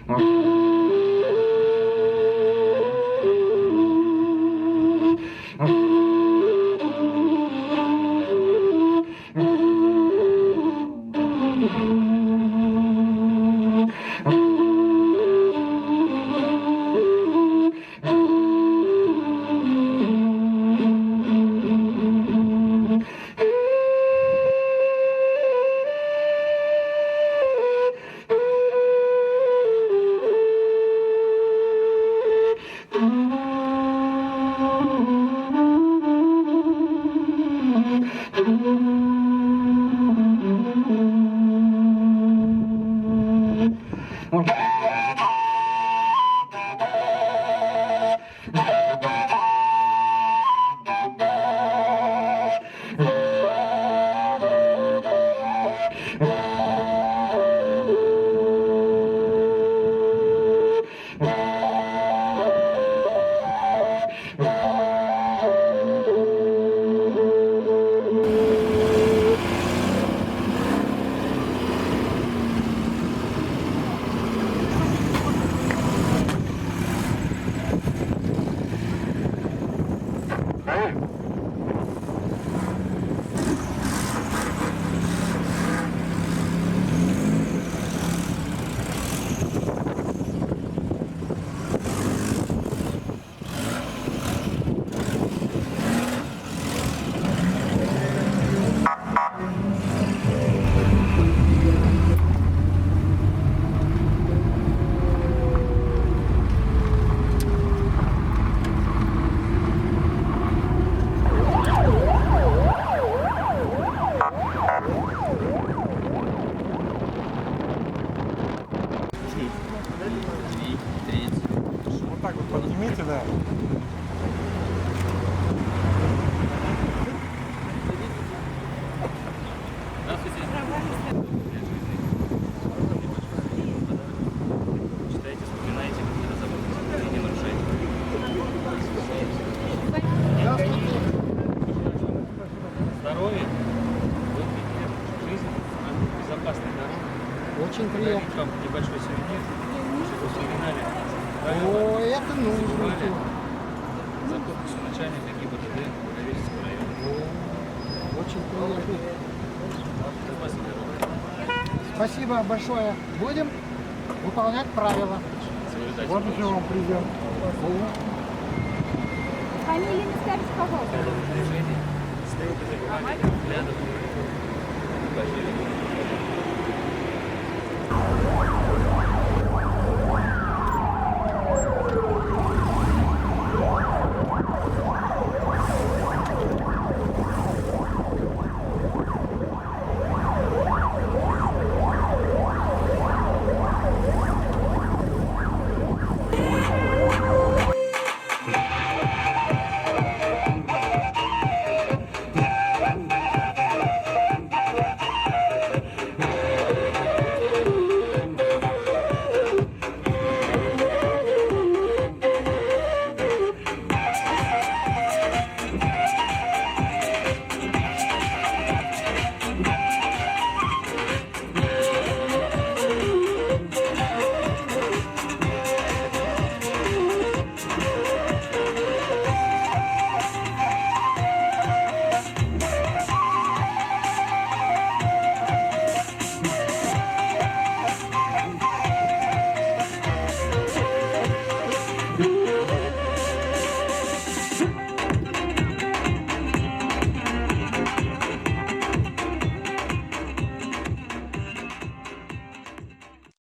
Вот так вот поднимите, да. Здравствуйте. Читайте, вспоминайте, когда забудете, и не нарушайте. Здоровья, долгих лет, жизни, безопасной дороги. Очень приятно. Подарить вам небольшой сувенир, чтобы вы вспоминали. О, это нужно. За подписью начальника ГИБДД Ровесского района. Очень приятно. Спасибо. Спасибо большое. Будем выполнять правила. Соблюдайте. Вот еще вам презент. Фамилию не скажете, пожалуйста. Движение, стрелка, взглядов.